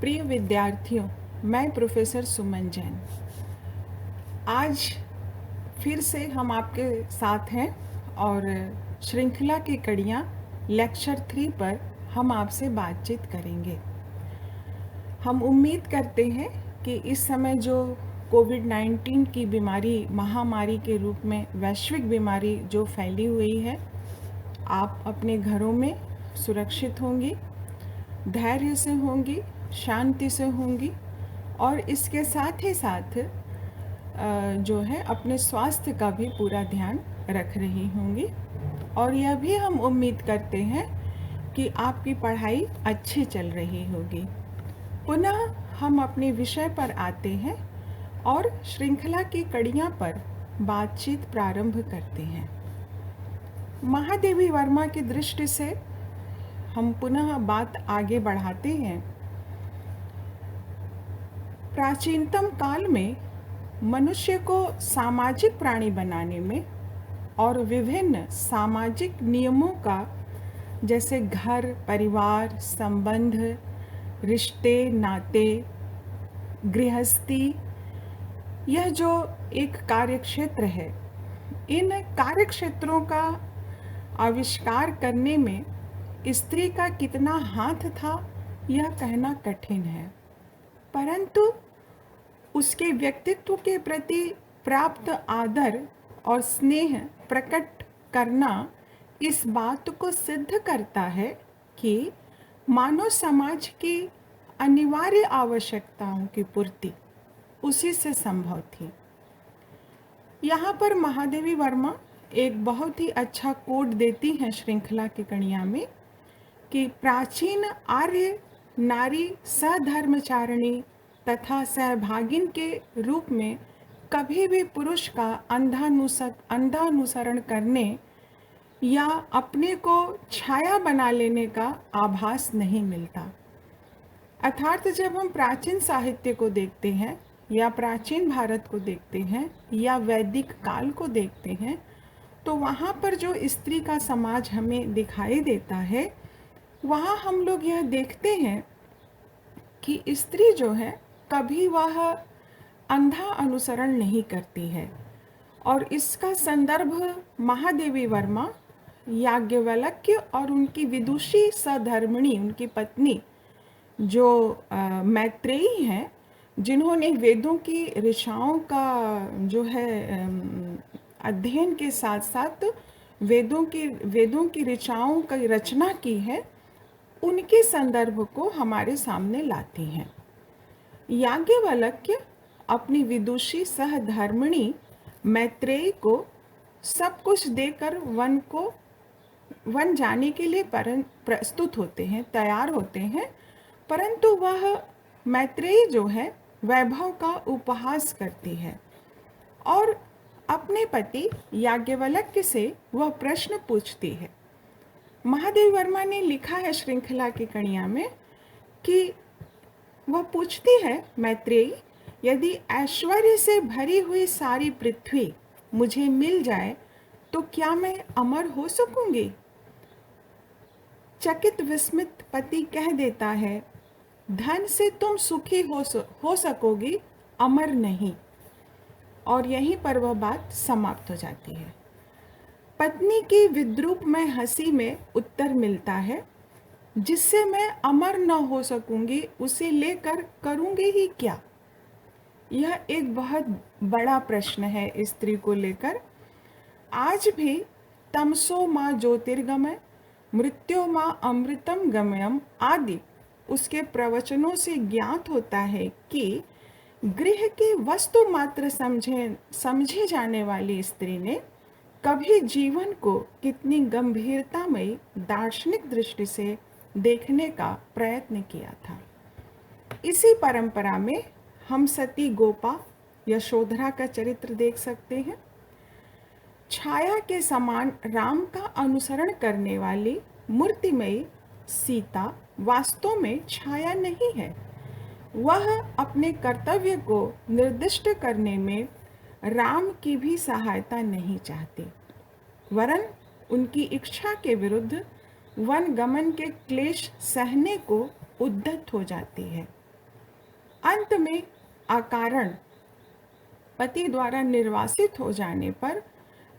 प्रिय विद्यार्थियों, मैं प्रोफेसर सुमन जैन। आज फिर से हम आपके साथ हैं और श्रृंखला की कड़ियाँ लेक्चर 3 पर हम आपसे बातचीत करेंगे। हम उम्मीद करते हैं कि इस समय जो कोविड-19 की बीमारी महामारी के रूप में वैश्विक बीमारी जो फैली हुई है, आप अपने घरों में सुरक्षित होंगी, धैर्य से होंगी, शांति से होंगी और इसके साथ ही साथ जो है अपने स्वास्थ्य का भी पूरा ध्यान रख रही होंगी। और यह भी हम उम्मीद करते हैं कि आपकी पढ़ाई अच्छी चल रही होगी। पुनः हम अपने विषय पर आते हैं और श्रृंखला की कड़ियाँ पर बातचीत प्रारंभ करते हैं। महादेवी वर्मा की दृष्टि से हम पुनः बात आगे बढ़ाते हैं। प्राचीनतम काल में मनुष्य को सामाजिक प्राणी बनाने में और विभिन्न सामाजिक नियमों का, जैसे घर, परिवार, संबंध, रिश्ते, नाते, गृहस्थी, यह जो एक कार्यक्षेत्र है, इन कार्यक्षेत्रों का आविष्कार करने में स्त्री का कितना हाथ था यह कहना कठिन है, परंतु उसके व्यक्तित्व के प्रति प्राप्त आदर और स्नेह प्रकट करना इस बात को सिद्ध करता है कि मानव समाज की अनिवार्य आवश्यकताओं की पूर्ति उसी से संभव थी। यहाँ पर महादेवी वर्मा एक बहुत ही अच्छा कोड देती हैं श्रृंखला की कड़ियाँ में कि प्राचीन आर्य नारी सधर्मचारिणी तथा सहभागिन के रूप में कभी भी पुरुष का अंधानुसरण करने या अपने को छाया बना लेने का आभास नहीं मिलता। अर्थात जब हम प्राचीन साहित्य को देखते हैं या प्राचीन भारत को देखते हैं या वैदिक काल को देखते हैं, तो वहाँ पर जो स्त्री का समाज हमें दिखाई देता है, वहाँ हम लोग यह देखते हैं कि स्त्री जो है कभी वह अंधा अनुसरण नहीं करती है। और इसका संदर्भ महादेवी वर्मा याज्ञवल्क्य और उनकी विदुषी सधर्मिणी, उनकी पत्नी जो मैत्रेयी हैं, जिन्होंने वेदों की ऋचाओं का जो है अध्ययन के साथ साथ वेदों की ऋचाओं की रचना की है, उनके संदर्भ को हमारे सामने लाती हैं। याज्ञवल्क्य अपनी विदुषी सहधर्मिणी मैत्रेयी को सब कुछ देकर वन जाने के लिए प्रस्तुत होते हैं, तैयार होते हैं, परंतु वह मैत्रेयी जो है वैभव का उपहास करती है और अपने पति याज्ञवल्क्य से वह प्रश्न पूछती है। महादेवी वर्मा ने लिखा है श्रृंखला की कड़ियाँ में कि वह पूछती है, मैत्रेयी, यदि ऐश्वर्य से भरी हुई सारी पृथ्वी मुझे मिल जाए तो क्या मैं अमर हो सकूंगी? चकित विस्मित पति कह देता है, धन से तुम सुखी हो सकोगी, अमर नहीं। और यहीं पर वह बात समाप्त हो जाती है। पत्नी की विद्रूप में हंसी में उत्तर मिलता है, जिससे मैं अमर न हो सकूंगी उसे लेकर करूंगी ही क्या? यह एक बहुत बड़ा प्रश्न है स्त्री को लेकर। आज भी तमसो माँ ज्योतिर्गमय, मृत्यो माँ अमृतम गमयम आदि उसके प्रवचनों से ज्ञात होता है कि गृह की वस्तु मात्र समझे जाने वाली स्त्री ने कभी जीवन को कितनी गंभीरतामयी दार्शनिक दृष्टि से देखने का प्रयत्न किया था। इसी परंपरा में हम सती गोपा यशोधरा का चरित्र देख सकते हैं। छाया के समान राम का अनुसरण करने वाली मूर्तिमयी सीता वास्तव में छाया नहीं है। वह अपने कर्तव्य को निर्दिष्ट करने में राम की भी सहायता नहीं चाहती, वरन उनकी इच्छा के विरुद्ध वन गमन के क्लेश सहने को उद्यत हो जाती है। अंत में अकारण पति द्वारा निर्वासित हो जाने पर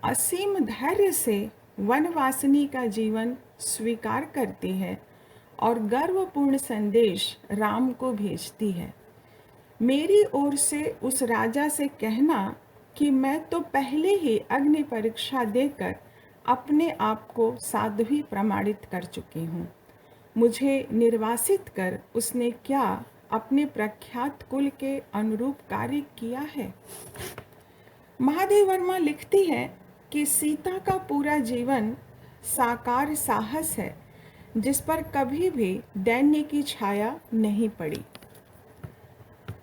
असीम धैर्य से वनवासिनी का जीवन स्वीकार करती है और गर्वपूर्ण संदेश राम को भेजती है। मेरी ओर से उस राजा से कहना कि मैं तो पहले ही अग्नि परीक्षा देकर अपने आप को साध्वी प्रमाणित कर चुकी हूँ। मुझे निर्वासित कर उसने क्या अपने प्रख्यात कुल के अनुरूप कार्य किया है? महादेवी वर्मा लिखती है कि सीता का पूरा जीवन साकार साहस है जिस पर कभी भी दैन्य की छाया नहीं पड़ी।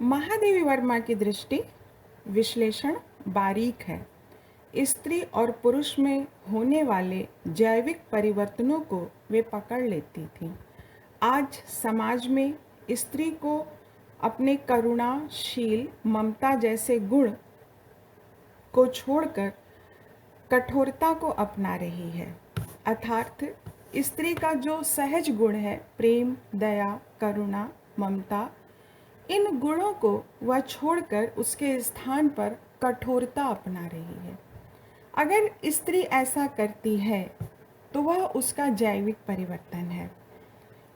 महादेवी वर्मा की दृष्टि विश्लेषण बारीक है। स्त्री और पुरुष में होने वाले जैविक परिवर्तनों को वे पकड़ लेती थीं। आज समाज में स्त्री को अपने करुणा, शील, ममता जैसे गुण को छोड़कर कठोरता को अपना रही है। अर्थात स्त्री का जो सहज गुण है, प्रेम, दया, करुणा, ममता, इन गुणों को वह छोड़कर उसके स्थान पर कठोरता अपना रही है। अगर स्त्री ऐसा करती है तो वह उसका जैविक परिवर्तन है।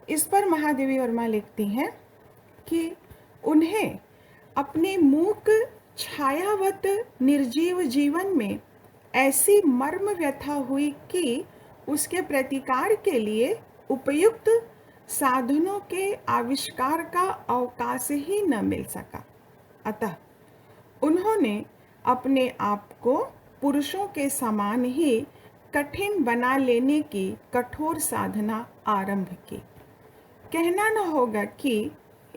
इस पर महादेवी वर्मा लिखती हैं कि उन्हें अपने मूक छायावत निर्जीव जीवन में ऐसी मर्म व्यथा हुई कि उसके प्रतिकार के लिए उपयुक्त साधनों के आविष्कार का अवकाश ही न मिल सका। अतः उन्होंने अपने आप को पुरुषों के समान ही कठिन बना लेने की कठोर साधना आरंभ की। कहना न होगा कि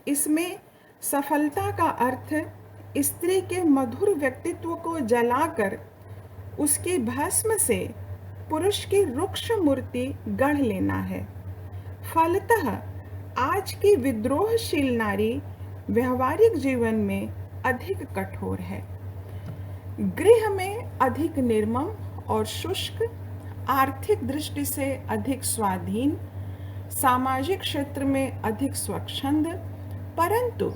इसमें सफलता का अर्थ स्त्री के मधुर व्यक्तित्व को जलाकर उसकी भस्म से पुरुष की रुक्ष मूर्ति गढ़ लेना है। फलतः आज की विद्रोहशील नारी व्यवहारिक जीवन में अधिक कठोर है, गृह में अधिक निर्मम और शुष्क, आर्थिक दृष्टि से अधिक स्वाधीन, सामाजिक क्षेत्र में अधिक स्वच्छंद, परंतु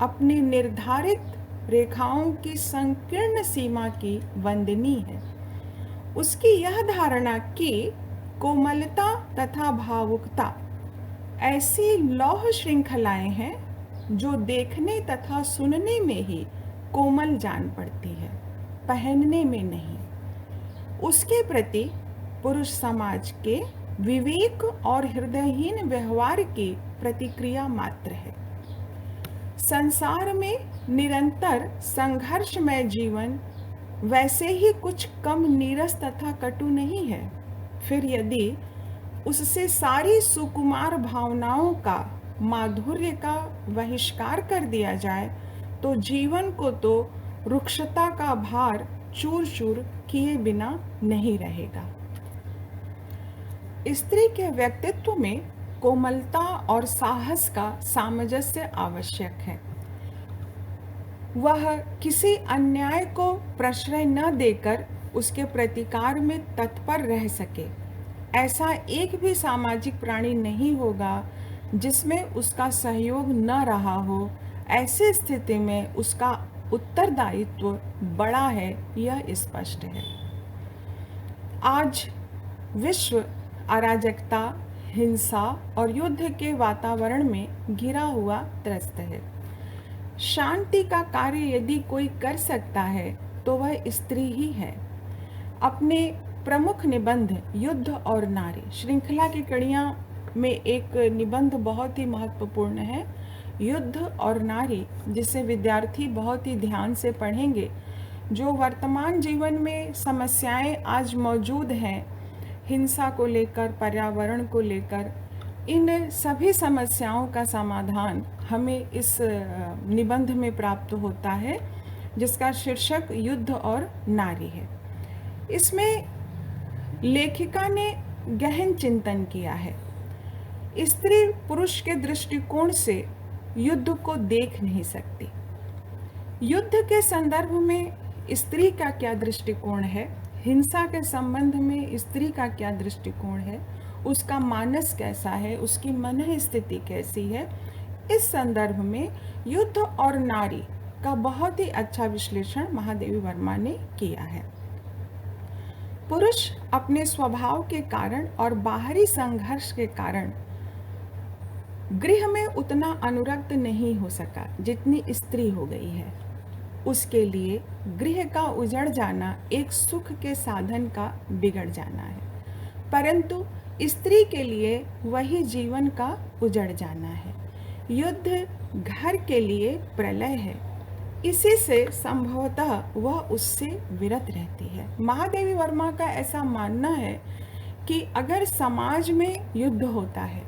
अपनी निर्धारित रेखाओं की संकीर्ण सीमा की वंदनी है। उसकी यह धारणा कि कोमलता तथा भावुकता ऐसी लौह श्रृंखलाएं हैं जो देखने तथा सुनने में ही कोमल जान पड़ती है, पहनने में नहीं। उसके प्रति पुरुष समाज के विवेक और हृदयहीन व्यवहार की प्रतिक्रिया मात्र है। संसार में निरंतर संघर्षमय जीवन वैसे ही कुछ कम नीरस तथा कटु नहीं है। फिर यदि उससे सारी सुकुमार भावनाओं का, माधुर्य का बहिष्कार कर दिया जाए तो जीवन को तो रुक्षता का भार चूर चूर किए बिना नहीं रहेगा। स्त्री के व्यक्तित्व में कोमलता और साहस का सामंजस्य आवश्यक है। वह किसी अन्याय को प्रश्रय न देकर उसके प्रतिकार में तत्पर रह सके। ऐसा एक भी सामाजिक प्राणी नहीं होगा जिसमें उसका सहयोग न रहा हो। ऐसी स्थिति में उसका उत्तरदायित्व बड़ा है, यह स्पष्ट है। आज विश्व अराजकता, हिंसा और युद्ध के वातावरण में घिरा हुआ त्रस्त है। शांति का कार्य यदि कोई कर सकता है तो वह स्त्री ही है। अपने प्रमुख निबंध युद्ध और नारी श्रृंखला की कड़ियाँ में एक निबंध बहुत ही महत्वपूर्ण है, युद्ध और नारी, जिसे विद्यार्थी बहुत ही ध्यान से पढ़ेंगे। जो वर्तमान जीवन में समस्याएं आज मौजूद हैं, हिंसा को लेकर, पर्यावरण को लेकर, इन सभी समस्याओं का समाधान हमें इस निबंध में प्राप्त होता है, जिसका शीर्षक युद्ध और नारी है। इसमें लेखिका ने गहन चिंतन किया है। स्त्री पुरुष के दृष्टिकोण से युद्ध को देख नहीं सकती। युद्ध के संदर्भ में स्त्री का क्या दृष्टिकोण है, हिंसा के संबंध में स्त्री का क्या दृष्टिकोण है, उसका मानस कैसा है, उसकी मन स्थिति कैसी है, इस संदर्भ में युद्ध और नारी का बहुत ही अच्छा विश्लेषण महादेवी वर्मा ने किया है। पुरुष अपने स्वभाव के कारण और बाहरी संघर्ष के कारण गृह में उतना अनुरक्त नहीं हो सका जितनी स्त्री हो गई है। उसके लिए गृह का उजड़ जाना एक सुख के साधन का बिगड़ जाना है, परंतु स्त्री के लिए वही जीवन का उजड़ जाना है। युद्ध घर के लिए प्रलय है, इसी से संभवतः वह उससे विरत रहती है। महादेवी वर्मा का ऐसा मानना है कि अगर समाज में युद्ध होता है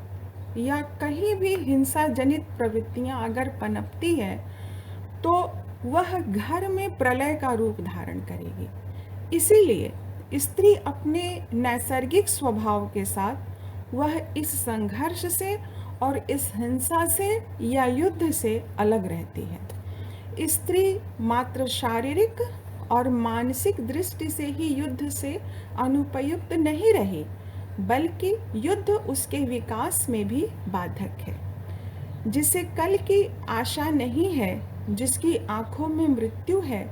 या कहीं भी हिंसा जनित प्रवृत्तियां अगर पनपती है तो वह घर में प्रलय का रूप धारण करेगी। इसीलिए स्त्री अपने नैसर्गिक स्वभाव के साथ वह इस संघर्ष से और इस हिंसा से या युद्ध से अलग रहती है। स्त्री मात्र शारीरिक और मानसिक दृष्टि से ही युद्ध से अनुपयुक्त नहीं रही, बल्कि युद्ध उसके विकास में भी बाधक है। जिसे कल की आशा नहीं है, जिसकी आंखों में मृत्यु है,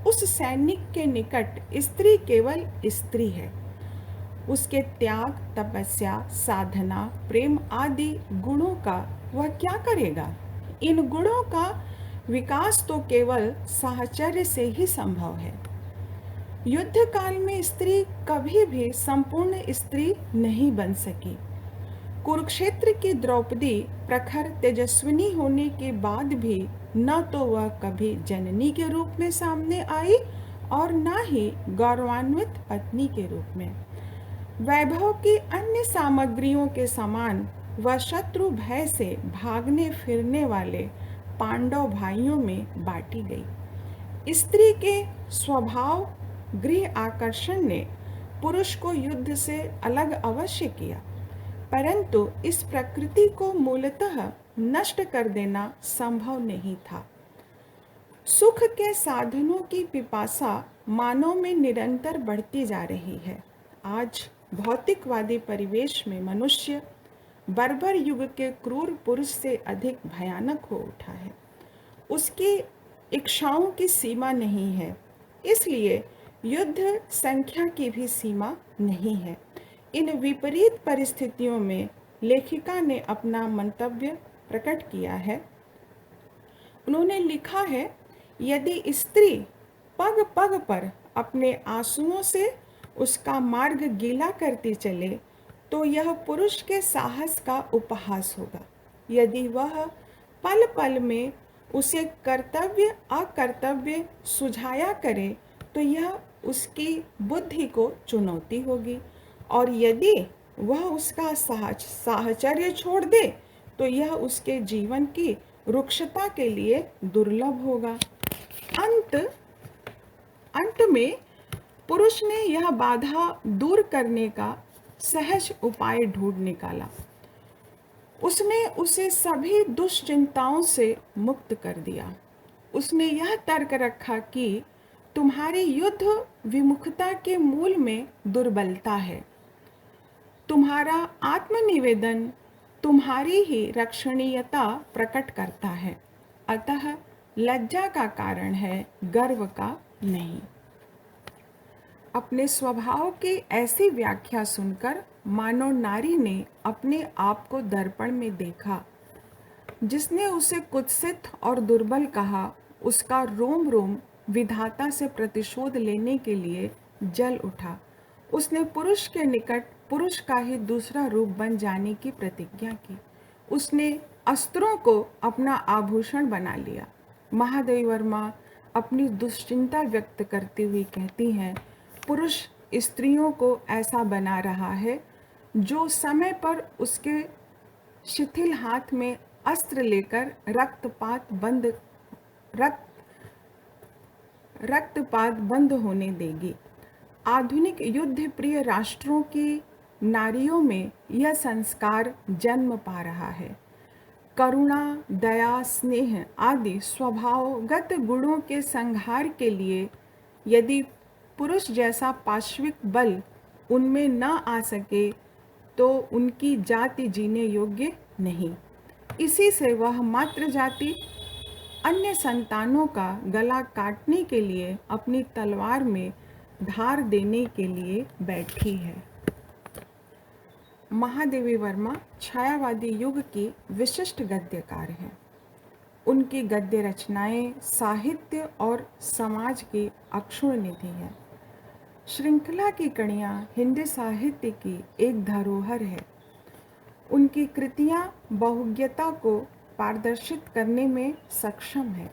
उस सैनिक के निकट स्त्री केवल स्त्री है। उसके त्याग, तपस्या, साधना, प्रेम आदि गुणों का वह क्या करेगा? इन गुणों का विकास तो केवल साहचर्य से ही संभव है। युद्ध काल में स्त्री कभी भी संपूर्ण स्त्री नहीं बन सकी। कुरुक्षेत्र की द्रौपदी प्रखर तेजस्विनी होने के बाद भी न तो वह कभी जननी के रूप में सामने आई और न ही गौरवान्वित पत्नी के रूप में। वैभव की अन्य सामग्रियों के समान वह शत्रु भय से भागने फिरने वाले पांडव भाइयों में बांटी गई। स्त्री के स्वभाव गृह आकर्षण ने पुरुष को युद्ध से अलग अवश्य किया, परंतु इस प्रकृति को मूलतः नष्ट कर देना संभव नहीं था। सुख के साधनों की पिपासा मानव में निरंतर बढ़ती जा रही है। आज भौतिकवादी परिवेश में मनुष्य बर्बर युग के क्रूर पुरुष से अधिक भयानक हो उठा है। उसकी इच्छाओं की सीमा नहीं है, इसलिए युद्ध संख्या की भी सीमा नहीं है। इन विपरीत परिस्थितियों में लेखिका ने अपना मंतव्य प्रकट किया है। उन्होंने लिखा है, यदि स्त्री पग पग पर अपने आंसुओं से उसका मार्ग गीला करती चले तो यह पुरुष के साहस का उपहास होगा। यदि वह पल पल में उसे कर्तव्य अकर्तव्य सुझाया करे तो यह उसकी बुद्धि को चुनौती होगी, और यदि वह उसका साहचर्य छोड़ दे तो यह उसके जीवन की रुक्षता के लिए दुर्लभ होगा। अंत में पुरुष ने यह बाधा दूर करने का सहज उपाय ढूंढ निकाला। उसने उसे सभी दुश्चिंताओं से मुक्त कर दिया। उसने यह तर्क रखा कि तुम्हारी युद्ध विमुखता के मूल में दुर्बलता है। तुम्हारा आत्मनिवेदन तुम्हारी ही रक्षणीयता प्रकट करता है, अतः लज्जा का कारण है, गर्व का नहीं। अपने स्वभाव की ऐसी व्याख्या सुनकर मानो नारी ने अपने आप को दर्पण में देखा। जिसने उसे कुत्सित और दुर्बल कहा, उसका रोम रोम विधाता से प्रतिशोध लेने के लिए जल उठा। उसने पुरुष के निकट पुरुष का ही दूसरा रूप बन जाने की प्रतिज्ञा की। उसने अस्त्रों को अपना आभूषण बना लिया। महादेवी वर्मा अपनी दुश्चिंता व्यक्त करती हुई कहती हैं, पुरुष स्त्रियों को ऐसा बना रहा है जो समय पर उसके शिथिल हाथ में अस्त्र लेकर रक्तपात बंद होने देगी। आधुनिक युद्ध प्रिय राष्ट्रों की नारियों में यह संस्कार जन्म पा रहा है। करुणा, दया, स्नेह आदि स्वभावगत गुणों के संहार के लिए यदि पुरुष जैसा पाश्विक बल उनमें न आ सके तो उनकी जाति जीने योग्य नहीं। इसी से वह मातृ जाति अन्य संतानों का गला काटने के लिए अपनी तलवार में धार देने के लिए बैठी है। महादेवी वर्मा छायावादी युग की विशिष्ट गद्यकार हैं। उनकी गद्य रचनाएं साहित्य और समाज की अक्षुण्ण निधि है। श्रृंखला की कड़ियाँ हिंदी साहित्य की एक धरोहर है। उनकी कृतियाँ बहुज्ञता को पारदर्शित करने में सक्षम है।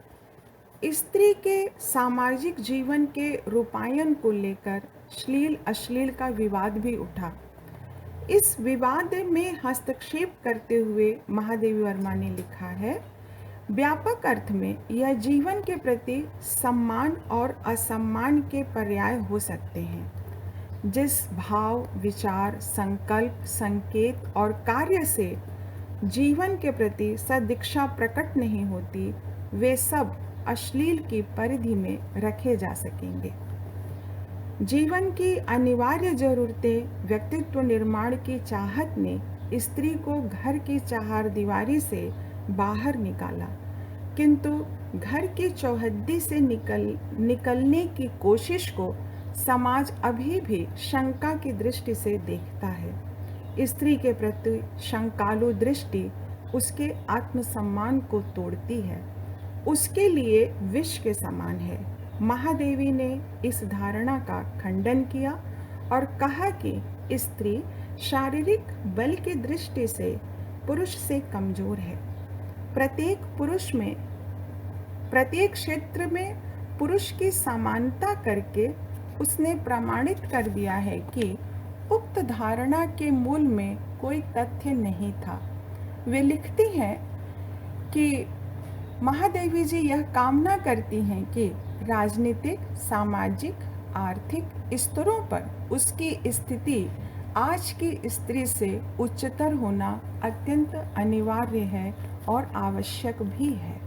स्त्री के सामाजिक जीवन के रूपायन को लेकर श्लील अश्लील का विवाद भी उठा। इस विवाद में हस्तक्षेप करते हुए महादेवी वर्मा ने लिखा है, व्यापक अर्थ में यह जीवन के प्रति सम्मान और असम्मान के पर्याय हो सकते हैं। जिस भाव, विचार, संकल्प, संकेत और कार्य से जीवन के प्रति सदिच्छा प्रकट नहीं होती, वे सब अश्लील की परिधि में रखे जा सकेंगे। जीवन की अनिवार्य जरूरतें व्यक्तित्व निर्माण की चाहत ने स्त्री को घर की चारदीवारी से बाहर निकाला, किंतु घर की चौहद्दी से निकलने की कोशिश को समाज अभी भी शंका की दृष्टि से देखता है। स्त्री के प्रति शंकालु दृष्टि उसके आत्मसम्मान को तोड़ती है, उसके लिए विष के समान है। महादेवी ने इस धारणा का खंडन किया और कहा कि स्त्री शारीरिक बल की दृष्टि से पुरुष से कमजोर है। प्रत्येक क्षेत्र में पुरुष की समानता करके उसने प्रमाणित कर दिया है कि उक्त धारणा के मूल में कोई तथ्य नहीं था। वे लिखती हैं कि महादेवी जी यह कामना करती हैं कि राजनीतिक, सामाजिक, आर्थिक स्तरों पर उसकी स्थिति आज की स्त्री से उच्चतर होना अत्यंत अनिवार्य है और आवश्यक भी है।